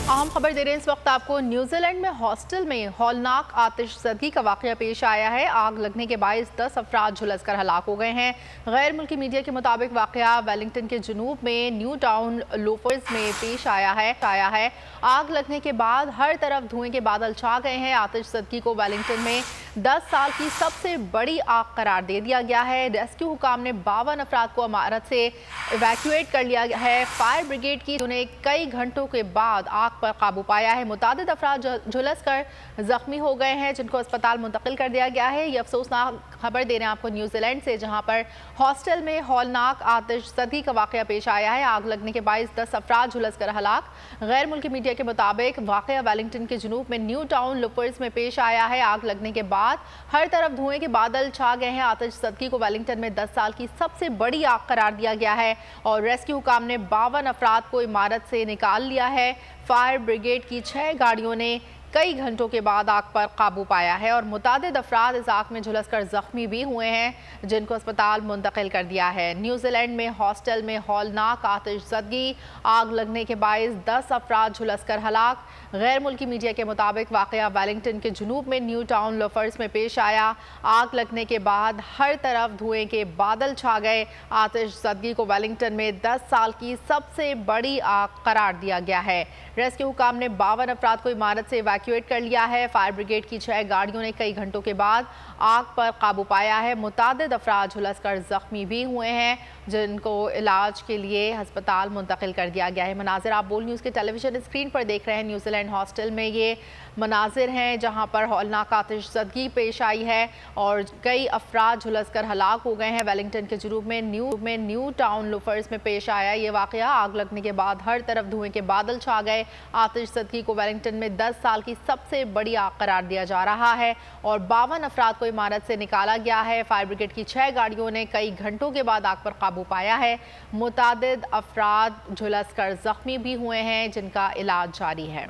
अहम खबर दे रहे हैं इस वक्त आपको। न्यूजीलैंड में हॉस्टल में हौलनाक आतिशज़दी का वाक़या पेश आया है। आग लगने के बायस 10 अफराद झुलसकर हलाक हो गए हैं। गैर मुल्की मीडिया के मुताबिक वाक़या वेलिंगटन के जनूब में न्यू टाउन लोफर्स में पेश आया है। आग लगने के बाद हर तरफ धुएं के बादल छा गए हैं। आतिशज़दी को वेलिंगटन में 10 साल की सबसे बड़ी आग करार दे दिया गया है। रेस्क्यू हुकाम ने 52 अफराद को इमारत से इवैक्यूएट कर लिया है। फायर ब्रिगेड की उन्हें कई घंटों के बाद आग पर काबू पाया है। मुतादिद अफराद झुलस कर जख्मी हो गए हैं, जिनको अस्पताल मुंतकिल कर दिया गया है। ये अफसोसनाक खबर दे रहे हैं आपको न्यूजीलैंड से, जहां पर हॉस्टल में हौलनाक आतिशज़दी का वाक़या पेश आया है। आग लगने के बायस 10 अफराद झुलस कर हलाक। गैर मुल्की मीडिया के मुताबिक वाक़या वेलिंगटन के जनूब में न्यू टाउन लोफर्स में पेश आया है। आग लगने के बाद हर तरफ धुएं के बादल छा गए हैं। आतिशज़दी को वेलिंगटन में 10 साल की सबसे बड़ी आग करार दिया गया है और रेस्क्यू हुकाम ने 52 अफराद को इमारत से निकाल लिया है। फायर ब्रिगेड की 6 गाड़ियों ने कई घंटों के बाद आग पर काबू पाया है और मुतादिद अफराद इस आग में झुलसकर जख्मी भी हुए हैं, जिनको अस्पताल मुंतकिल कर दिया है। न्यूजीलैंड में हॉस्टल में हौलनाक आतिशज़दी, आग लगने के बायस 10 अफराद झुलसकर हलाक। गैर मुल्की मीडिया के मुताबिक वाक़या वेलिंगटन के जनूब में न्यू टाउन लोफर्स में पेश आया। आग लगने के बाद हर तरफ धुएं के बादल छा गए। आतिशज़दी को वेलिंगटन में 10 साल की सबसे बड़ी आग करार दिया गया है। रेस्क्यू हुकाम ने 52 अफराद को इमारत से इवैक्यूएट कर लिया है। फायर ब्रिगेड की 6 गाड़ियों ने कई घंटों के बाद आग पर काबू पाया है। मुतादिद अफराद झुलसकर जख्मी भी हुए हैं, जिनको इलाज के लिए अस्पताल मुंतकिल कर दिया गया है। मनाजिर आप बोल न्यूज़ के टेलीविजन स्क्रीन पर देख रहे हैं। न्यूजीलैंड हॉस्टल में ये मनाजिर हैं जहां पर हौलनाक आतिशज़दी पेश आई है और कई अफराद झुलसकर हलाक हो गए हैं। वेलिंगटन के जनूब में न्यू टाउन लोफर्स में पेश आया ये वाक़या। आग लगने के बाद हर तरफ धुएं के बादल छा गए। आतिशज़दी को वेलिंगटन में 10 साल की सबसे बड़ी आग करार दिया जा रहा है और 52 अफराद को इमारत से निकाला गया है। फायर ब्रिगेड की 6 गाड़ियों ने कई घंटों के बाद आग पर काबू पाया है। मुतादिद अफराद झुलसकर जख्मी भी हुए हैं, जिनका इलाज जारी है।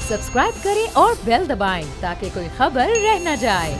सब्सक्राइब करें और बेल दबाएं ताकि कोई खबर रह न जाए।